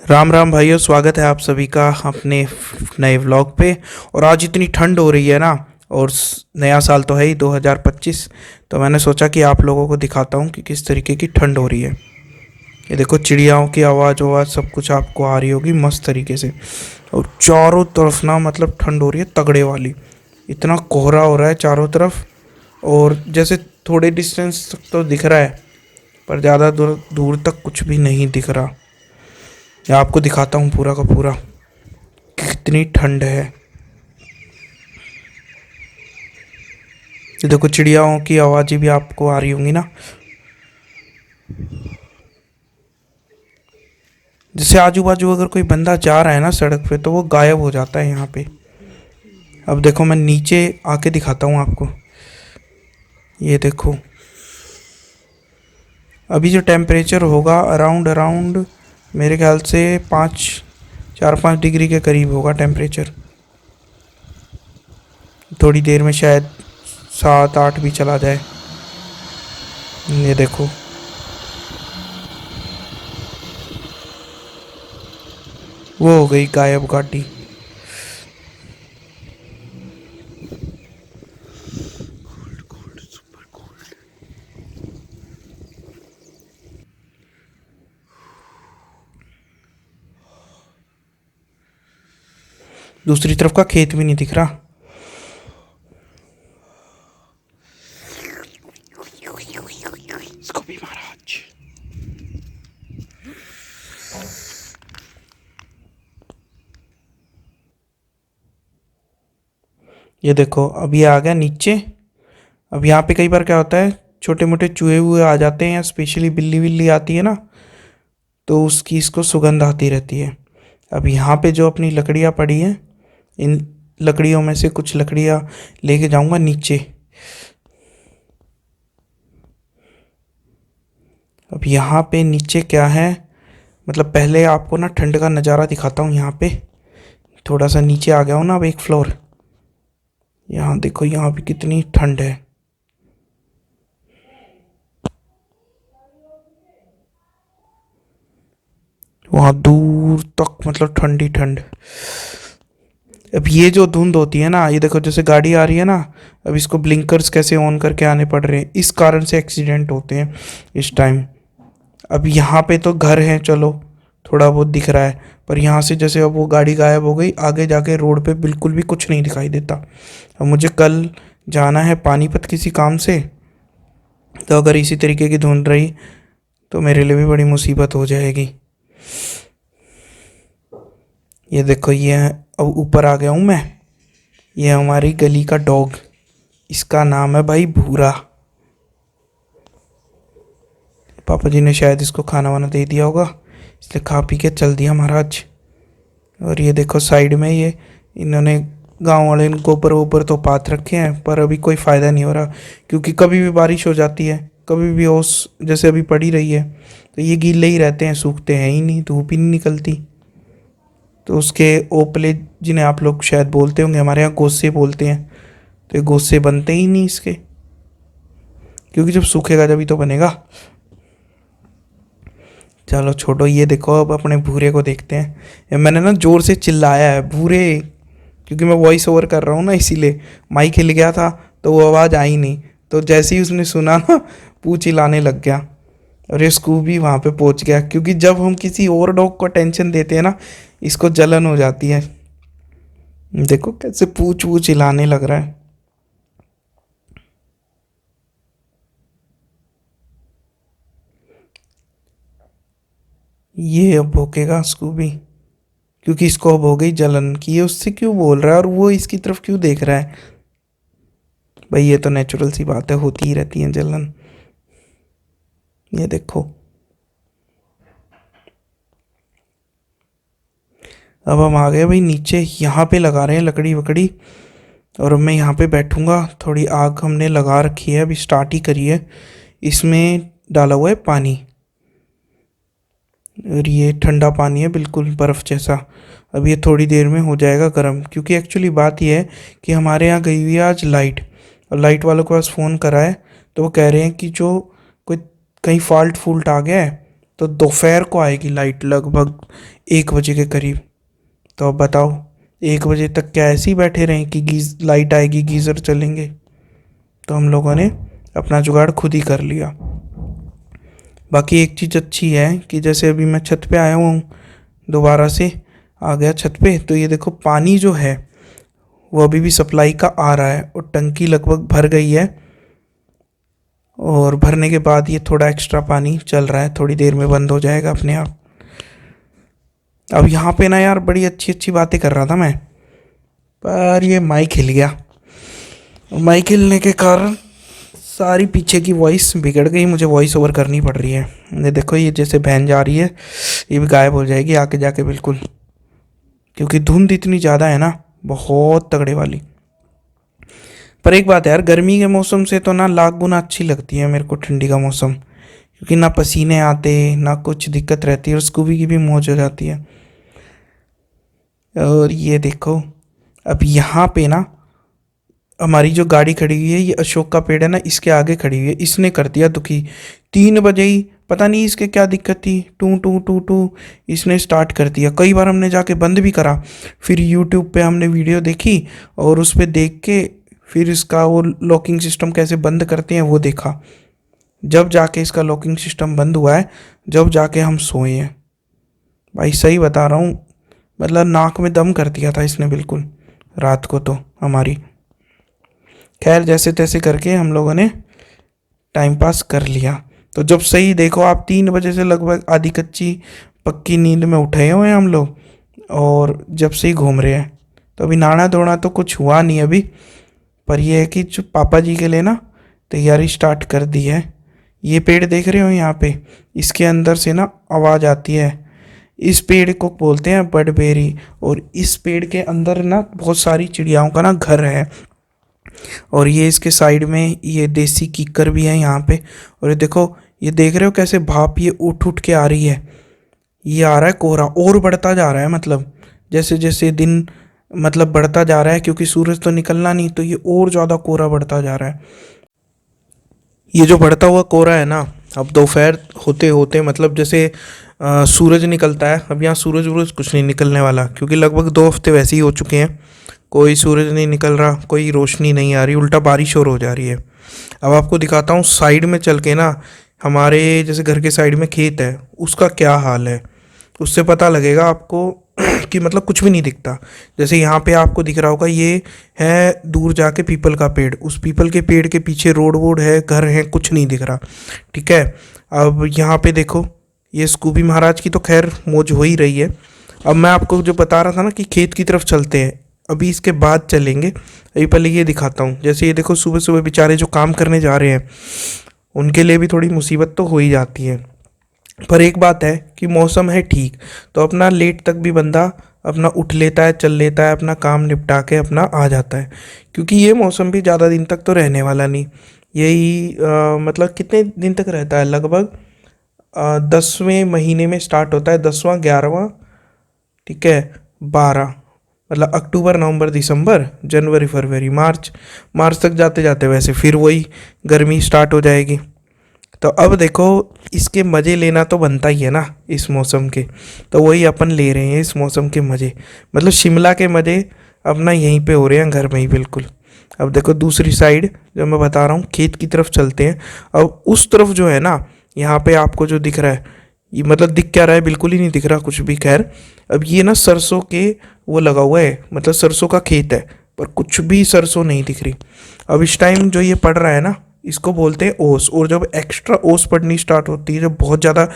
राम राम भाइयों, स्वागत है आप सभी का अपने नए व्लॉग पे। और आज इतनी ठंड हो रही है ना। और नया साल तो है ही 2025। तो मैंने सोचा कि आप लोगों को दिखाता हूँ कि किस तरीके की ठंड हो रही है। ये देखो, चिड़ियाओं की आवाज़ आवाज़ सब कुछ आपको आ रही होगी मस्त तरीके से। और चारों तरफ ना मतलब ठंड हो रही है तगड़े वाली। इतना कोहरा हो रहा है चारों तरफ। और जैसे थोड़े डिस्टेंस तक तो दिख रहा है, पर ज़्यादा दूर दूर तक कुछ भी नहीं दिख रहा। मैं आपको दिखाता हूँ पूरा का पूरा कितनी ठंड है। ये देखो, चिड़ियाओं की आवाज़ें भी आपको आ रही होंगी ना। जैसे आजू बाजू अगर कोई बंदा जा रहा है ना सड़क पे, तो वो गायब हो जाता है यहाँ पे। अब देखो, मैं नीचे आके दिखाता हूँ आपको। ये देखो, अभी जो टेम्परेचर होगा अराउंड अराउंड मेरे ख्याल से 4-5 डिग्री के करीब होगा टेम्परेचर। थोड़ी देर में शायद 7-8 भी चला जाए। ये देखो, वो हो गई गायब गाड़ी। दूसरी तरफ का खेत भी नहीं दिख रहा। इसको भी मारा आज। ये देखो, अब ये आ गया नीचे। अब यहाँ पे कई बार क्या होता है, छोटे मोटे चूहे वूहे आ जाते हैं, या स्पेशली बिल्ली विल्ली आती है ना, तो उसकी इसको सुगंध आती रहती है। अब यहाँ पे जो अपनी लकड़ियाँ पड़ी हैं, इन लकड़ियों में से कुछ लकड़ियाँ लेके जाऊँगा नीचे। अब यहाँ पे नीचे क्या है, मतलब पहले आपको ना ठंड का नज़ारा दिखाता हूँ। यहाँ पे थोड़ा सा नीचे आ गया हूँ ना, अब एक फ्लोर। यहाँ देखो, यहाँ पे कितनी ठंड है। वहाँ दूर तक मतलब ठंडी ठंड। अब ये जो धुंध होती है ना, ये देखो जैसे गाड़ी आ रही है ना, अब इसको ब्लिंकर्स कैसे ऑन करके आने पड़ रहे हैं, इस कारण से एक्सीडेंट होते हैं इस टाइम। अब यहाँ पे तो घर है, चलो थोड़ा बहुत दिख रहा है, पर यहाँ से जैसे अब वो गाड़ी गायब हो गई, आगे जाके रोड पे बिल्कुल भी कुछ नहीं दिखाई देता। अब मुझे कल जाना है पानीपत किसी काम से, तो अगर इसी तरीके की धुंध रही तो मेरे लिए भी बड़ी मुसीबत हो जाएगी। ये देखो, ये अब ऊपर आ गया हूँ मैं। ये हमारी गली का डॉग, इसका नाम है भाई भूरा। पापा जी ने शायद इसको खाना वाना दे दिया होगा, इसलिए खा पी के चल दिया महाराज। और ये देखो साइड में, ये इन्होंने गांव वाले ने गोबर वोबर तो पात रखे हैं, पर अभी कोई फ़ायदा नहीं हो रहा, क्योंकि कभी भी बारिश हो जाती है, कभी भी ओस जैसे अभी पड़ी रही है, तो ये गीले ही रहते हैं, सूखते हैं ही नहीं, धूप ही नहीं निकलती। तो उसके ओपले, जिन्हें आप लोग शायद बोलते होंगे, हमारे यहाँ गोस्से बोलते हैं, तो ये गोस्से बनते ही नहीं इसके, क्योंकि जब सूखेगा जब ही तो बनेगा। चलो छोड़ो, ये देखो अब अपने भूरे को देखते हैं। ये मैंने ना ज़ोर से चिल्लाया है भूरे, क्योंकि मैं वॉइस ओवर कर रहा हूँ ना, इसीलिए माइक हिल गया था तो वो आवाज़ आई नहीं। तो जैसे ही उसने सुना ना, पूछ हिलाने लग गया। और ये स्कूबी वहाँ पे पहुँच गया, क्योंकि जब हम किसी और डॉग को टेंशन देते हैं ना, इसको जलन हो जाती है। देखो कैसे पूछ वूछ हिलाने लग रहा है। ये अब भौंकेगा स्कूबी, क्योंकि इसको अब हो गई जलन कि ये उससे क्यों बोल रहा है और वो इसकी तरफ क्यों देख रहा है। भाई ये तो नेचुरल सी बात है, होती ही रहती है जलन। ये देखो, अब हम आ गए भाई नीचे। यहाँ पे लगा रहे हैं लकड़ी वकड़ी, और अब मैं यहाँ पे बैठूंगा। थोड़ी आग हमने लगा रखी है, अभी स्टार्ट ही करी है। इसमें डाला हुआ है पानी, और ये ठंडा पानी है, बिल्कुल बर्फ़ जैसा। अब ये थोड़ी देर में हो जाएगा गर्म, क्योंकि एक्चुअली बात ये है कि हमारे यहाँ गई हुई है आज लाइट, और लाइट वालों के पास फ़ोन करा है, तो वो कह रहे हैं कि जो कोई कहीं फॉल्ट फूल्ट आ गया है, तो दोपहर को आएगी लाइट लगभग 1 बजे के करीब। तो अब बताओ 1 बजे तक क्या ऐसे ही बैठे रहें कि गीज लाइट आएगी गीज़र चलेंगे। तो हम लोगों ने अपना जुगाड़ खुद ही कर लिया। बाकी एक चीज़ अच्छी है कि जैसे अभी मैं छत पे आया हुआ हूँ, दोबारा से आ गया छत पे, तो ये देखो पानी जो है वो अभी भी सप्लाई का आ रहा है और टंकी लगभग भर गई है। और भरने के बाद ये थोड़ा एक्स्ट्रा पानी चल रहा है, थोड़ी देर में बंद हो जाएगा अपने आप। अब यहाँ पे ना यार बड़ी अच्छी अच्छी बातें कर रहा था मैं, पर ये माइक हिल गया। माइक हिलने के कारण सारी पीछे की वॉइस बिगड़ गई, मुझे वॉइस ओवर करनी पड़ रही है। ये देखो ये जैसे बहन जा रही है, ये भी गायब हो जाएगी आके जाके बिल्कुल, क्योंकि धुंध इतनी ज़्यादा है ना, बहुत तगड़े वाली। पर एक बात है यार, गर्मी के मौसम से तो ना लाख गुना अच्छी लगती है मेरे को ठंडी का मौसम, क्योंकि ना पसीने आते ना कुछ दिक्कत रहती है और स्कूबी की भी मौज हो जाती है। और ये देखो अब यहाँ पे ना हमारी जो गाड़ी खड़ी हुई है, ये अशोक का पेड़ है ना, इसके आगे खड़ी हुई है, इसने कर दिया दुखी। 3 बजे ही पता नहीं इसके क्या दिक्कत थी, टू टू टू टू इसने स्टार्ट कर दिया। कई बार हमने जाके बंद भी करा, फिर यूट्यूब पे हमने वीडियो देखी और उस पर देख के फिर इसका वो लॉकिंग सिस्टम कैसे बंद करते हैं वो देखा। जब जाके इसका लॉकिंग सिस्टम बंद हुआ है, जब जाके हम सोए हैं। भाई सही बता रहा हूँ, मतलब नाक में दम कर दिया था इसने बिल्कुल रात को तो हमारी। खैर जैसे तैसे करके हम लोगों ने टाइम पास कर लिया। तो जब सही देखो आप 3 बजे से लगभग आधी कच्ची पक्की नींद में उठे हुए हैं हम लोग, और जब से ही घूम रहे हैं। तो अभी नहाना धोना तो कुछ हुआ नहीं अभी, पर यह है कि जो पापा जी के लिए ना तैयारी स्टार्ट कर दी है। ये पेड़ देख रहे हो यहाँ पे, इसके अंदर से ना आवाज़ आती है। इस पेड़ को बोलते हैं बडबेरी, और इस पेड़ के अंदर ना बहुत सारी चिड़ियाओं का ना घर है। और ये इसके साइड में ये देसी कीकर भी है यहाँ पे। और ये देखो, ये देख रहे हो कैसे भाप ये उठ उठ के आ रही है। ये आ रहा है कोहरा और बढ़ता जा रहा है, मतलब जैसे जैसे दिन मतलब बढ़ता जा रहा है, क्योंकि सूरज तो निकलना नहीं, तो ये और ज़्यादा कोहरा बढ़ता जा रहा है। ये जो बढ़ता हुआ कोहरा है ना, अब दोपहर होते होते मतलब जैसे सूरज निकलता है, अब यहाँ सूरज वूरज कुछ नहीं निकलने वाला, क्योंकि लगभग 2 हफ्ते वैसे ही हो चुके हैं। कोई सूरज नहीं निकल रहा, कोई रोशनी नहीं आ रही, उल्टा बारिश और हो जा रही है। अब आपको दिखाता हूँ साइड में चल के ना, हमारे जैसे घर के साइड में खेत है, उसका क्या हाल है, उससे पता लगेगा आपको कि मतलब कुछ भी नहीं दिखता। जैसे यहाँ पे आपको दिख रहा होगा, ये है दूर जाके पीपल का पेड़, उस पीपल के पेड़ के पीछे रोड वोड है, घर है, कुछ नहीं दिख रहा। ठीक है, अब यहाँ पे देखो, ये स्कूबी महाराज की तो खैर मौज हो ही रही है। अब मैं आपको जो बता रहा था ना कि खेत की तरफ चलते हैं, अभी इसके बाद चलेंगे। अभी पहले ये दिखाता हूँ। जैसे ये देखो, सुबह सुबह बेचारे जो काम करने जा रहे हैं उनके लिए भी थोड़ी मुसीबत तो हो ही जाती है। पर एक बात है कि मौसम है ठीक, तो अपना लेट तक भी बंदा अपना उठ लेता है, चल लेता है, अपना काम निपटा के अपना आ जाता है। क्योंकि ये मौसम भी ज़्यादा दिन तक तो रहने वाला नहीं। यही मतलब कितने दिन तक रहता है, लगभग 10वें महीने में स्टार्ट होता है, 10वां 11वां, ठीक है, 12, मतलब अक्टूबर नवंबर दिसंबर जनवरी फरवरी मार्च, मार्च तक जाते जाते वैसे फिर वही गर्मी स्टार्ट हो जाएगी। तो अब देखो, इसके मज़े लेना तो बनता ही है ना इस मौसम के, तो वही अपन ले रहे हैं इस मौसम के मज़े। मतलब शिमला के मज़े अपना यहीं पे हो रहे हैं, घर में ही बिल्कुल। अब देखो दूसरी साइड जो मैं बता रहा हूँ, खेत की तरफ चलते हैं। अब उस तरफ जो है ना, यहाँ पे आपको जो दिख रहा है, ये मतलब दिख क्या रहा है, बिल्कुल ही नहीं दिख रहा कुछ भी। खैर, अब ये ना सरसों के वो लगा हुआ है, मतलब सरसों का खेत है, पर कुछ भी सरसों नहीं दिख रही। अब इस टाइम जो ये पड़ रहा है ना, इसको बोलते हैं ओस। और जब एक्स्ट्रा ओस पड़नी स्टार्ट होती है, जब बहुत ज़्यादा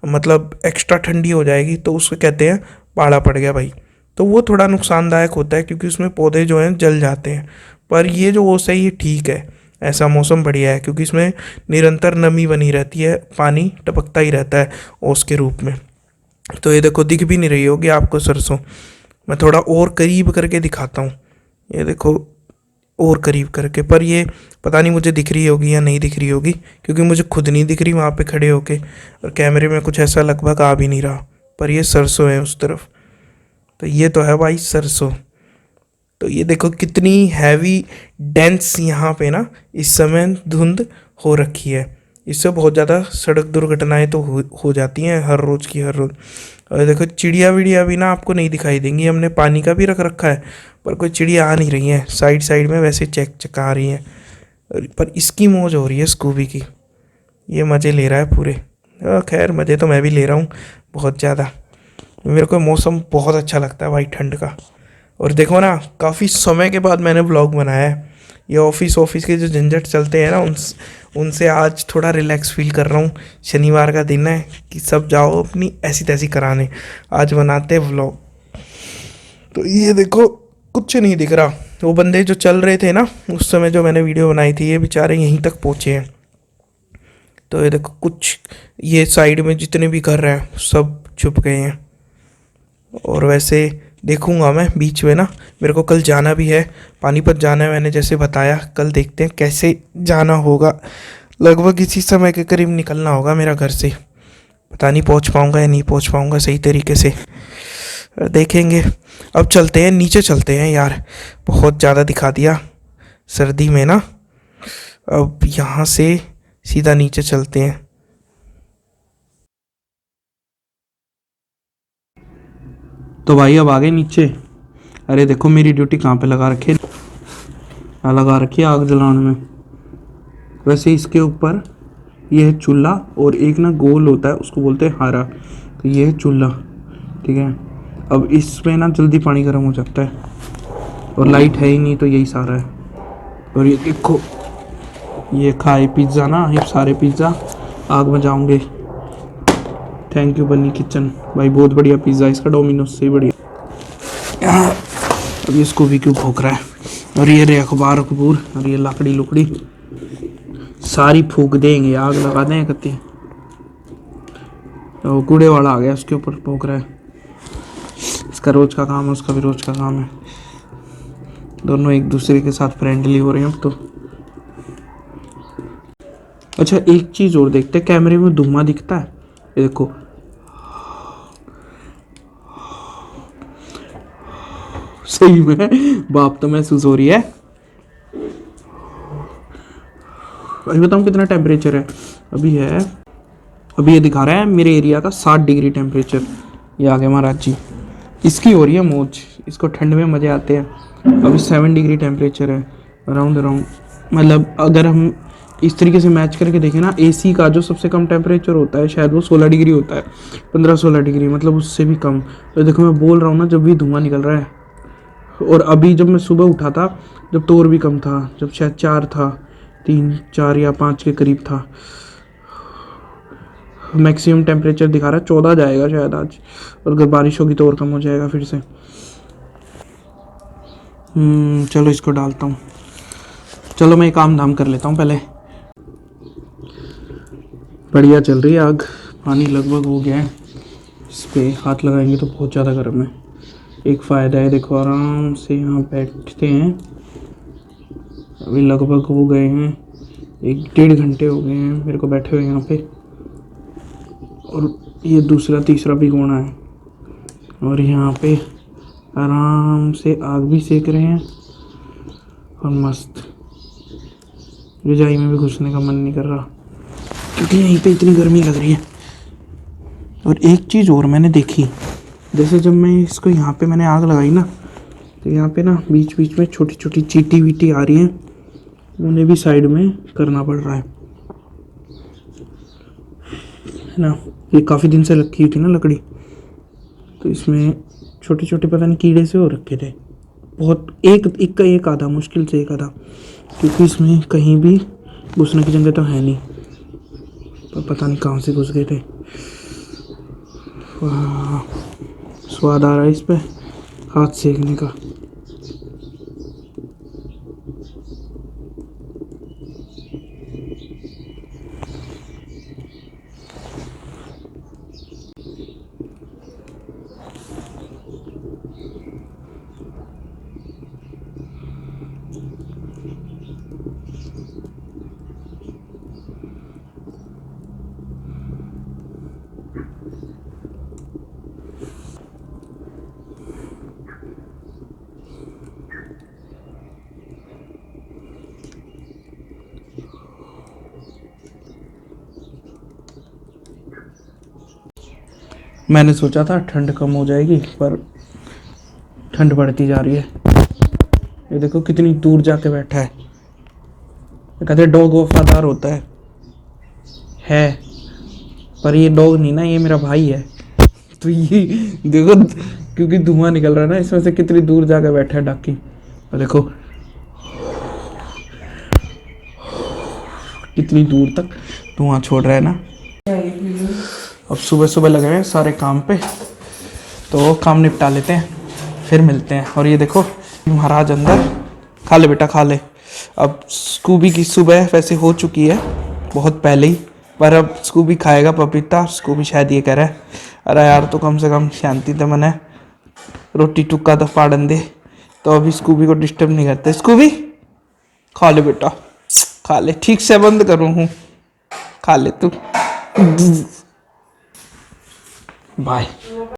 मतलब एक्स्ट्रा ठंडी हो जाएगी, तो उसको कहते हैं पाला पड़ गया भाई। तो वो थोड़ा नुकसानदायक होता है, क्योंकि उसमें पौधे जो हैं जल जाते हैं। पर ये जो ओस है ये ठीक है, ऐसा मौसम बढ़िया है, क्योंकि इसमें निरंतर नमी बनी रहती है, पानी टपकता ही रहता है ओस के रूप में। तो ये देखो, दिख भी नहीं रही होगी आपको सरसों, मैं थोड़ा और करीब करके दिखाता हूँ। ये देखो और करीब करके, पर ये पता नहीं मुझे दिख रही होगी या नहीं दिख रही होगी, क्योंकि मुझे खुद नहीं दिख रही वहाँ पे खड़े होके, और कैमरे में कुछ ऐसा लगभग आ भी नहीं रहा। पर ये सरसों है उस तरफ, तो ये तो है भाई सरसों। तो ये देखो कितनी हैवी डेंस यहाँ पे ना इस समय धुंध हो रखी है। इससे बहुत ज़्यादा सड़क दुर्घटनाएं तो हो जाती हैं हर रोज़ की हर रोज़। और देखो चिड़िया विड़िया भी ना आपको नहीं दिखाई देंगी, हमने पानी का भी रख रखा है पर कोई चिड़िया आ नहीं रही है, साइड साइड में वैसे चेक चका रही हैं। पर इसकी मौज हो रही है स्कूबी की, ये मज़े ले रहा है पूरे। खैर मज़े तो मैं भी ले रहा हूँ बहुत ज़्यादा। मेरे को मौसम बहुत अच्छा लगता है भाई ठंड का। और देखो ना काफ़ी समय के बाद मैंने व्लॉग बनाया है। ये ऑफिस ऑफिस के जो झंझट चलते हैं ना उनसे आज थोड़ा रिलैक्स फील कर रहा हूँ। शनिवार का दिन है कि सब जाओ अपनी ऐसी तैसी कराने, आज बनाते हैं व्लॉग। तो ये देखो कुछ नहीं दिख रहा, वो बंदे जो चल रहे थे ना उस समय जो मैंने वीडियो बनाई थी, ये बेचारे यहीं तक पहुँचे हैं। तो ये देखो कुछ ये साइड में जितने भी घर हैं सब छुप गए हैं। और वैसे देखूंगा मैं बीच में ना, मेरे को कल जाना भी है, पानीपत जाना है मैंने जैसे बताया। कल देखते हैं कैसे जाना होगा, लगभग इसी समय के करीब निकलना होगा मेरा घर से। पता नहीं पहुंच पाऊंगा या नहीं पहुंच पाऊंगा सही तरीके से, देखेंगे। अब चलते हैं नीचे, चलते हैं यार, बहुत ज़्यादा दिखा दिया सर्दी में ना। अब यहाँ से सीधा नीचे चलते हैं। तो भाई अब आगे नीचे। अरे देखो मेरी ड्यूटी कहाँ पे लगा रखी है, लगा रखी है आग जलाने में। वैसे इसके ऊपर ये है चूल्हा, और एक ना गोल होता है उसको बोलते हैं हारा, तो ये है चूल्हा, ठीक है। अब इसमें ना जल्दी पानी गर्म हो जाता है, और लाइट है ही नहीं तो यही सारा है। और ये देखो ये खाए पिज़्ज़ा ना, ये सारे पिज़्ज़ा आग में जाऊंगे। थैंक यू बनी किचन भाई, बहुत बढ़िया पिज़्ज़ा इसका, डोमिनोज से ही बढ़िया। अब इसको भी क्यों भोंक रहा है। और ये रे अखबार अखबूर, और ये लकड़ी लुकड़ी सारी फूक देंगे, आग लगा दें कत्ती। तो कूड़े वाला आ गया उसके ऊपर भोंक रहा है। इसका रोज का काम है, उसका भी रोज का काम है, दोनों एक दूसरे के साथ फ्रेंडली हो रहे हैं अब तो। अच्छा एक चीज़ और देखते हैं, कैमरे में धुआं दिखता है, ये देखो सही में बाप तो महसूस हो रही है। अभी बताऊँ कितना टेम्परेचर है, अभी है, अभी ये दिखा रहा है मेरे एरिया का 60 डिग्री टेम्परेचर। ये आ गए महाराज जी, इसकी हो रही है मौज, इसको ठंड में मज़े आते हैं। अभी 7 डिग्री टेम्परेचर है अराउंड अराउंड। मतलब अगर हम इस तरीके से मैच करके देखें ना, एसी का जो सबसे कम टेम्परेचर होता है शायद वो 16 डिग्री होता है, 15-16 डिग्री, मतलब उससे भी कम। तो देखो मैं बोल रहा हूँ ना, जब भी धुआं निकल रहा है। और अभी जब मैं सुबह उठा था, जब तो और भी कम था, जब शायद 4 था, 3-4 या 5 के करीब था। मैक्सिमम टेम्परेचर दिखा रहा है 14 जाएगा शायद आज, और अगर बारिश होगी तो और कम हो जाएगा फिर से। चलो इसको डालता हूँ, चलो मैं काम धाम कर लेता हूँ पहले। बढ़िया चल रही है आग, पानी लगभग हो गया है, इस पर हाथ लगाएंगे तो बहुत ज़्यादा गर्म है। एक फ़ायदा है देखो, आराम से यहाँ बैठते हैं। अभी लगभग हो गए हैं 1-1.5 घंटे हो गए हैं मेरे को बैठे हुए यहाँ पे, और ये दूसरा तीसरा भिगोना है। और यहाँ पे आराम से आग भी सेक रहे हैं, और मस्त, रजाई में भी घुसने का मन नहीं कर रहा क्योंकि यहीं पे इतनी गर्मी लग रही है। और एक चीज़ और मैंने देखी, जैसे जब मैं इसको यहाँ पे मैंने आग लगाई ना, तो यहाँ पे ना बीच बीच में छोटी छोटी चींटी वीटी आ रही हैं, उन्हें भी साइड में करना पड़ रहा है ना। ये काफ़ी दिन से रखी हुई थी ना लकड़ी, तो इसमें छोटे छोटे पता नहीं कीड़े से हो रखे थे बहुत, एक का एक आधा, मुश्किल से एक आधा, क्योंकि इसमें कहीं भी घुसने की जगह तो है नहीं, पर पता नहीं कहाँ से घुस गए थे। वाह स्वाद आ रहा है इस पे हाथ सेकने का। मैंने सोचा था ठंड कम हो जाएगी, पर ठंड बढ़ती जा रही है। ये देखो कितनी दूर जाके बैठा है। ये कहते डॉग वफादार होता है, पर ये डॉग नहीं ना, ये मेरा भाई है। तो ये देखो, क्योंकि धुआं निकल रहा है ना, इसमें से कितनी दूर जाके बैठा है डाकी। और देखो कितनी दूर तक धुआं छोड़ रहा है ना। अब सुबह सुबह लगे हैं सारे काम पे, तो काम निपटा लेते हैं, फिर मिलते हैं। और ये देखो महाराज अंदर, खा ले बेटा खा ले। अब स्कूबी की सुबह वैसे हो चुकी है बहुत पहले ही, पर अब स्कूबी खाएगा पपीता। स्कूबी शायद ये कह रहा है अरे यार तो कम से कम शांति तो मने रोटी टुक्का तो फाड़न दे। तो अभी स्कूबी को डिस्टर्ब नहीं करते। स्कूबी खा ले बेटा खा ले, ठीक से बंद करूँ हूँ, खा ले तू। बाय।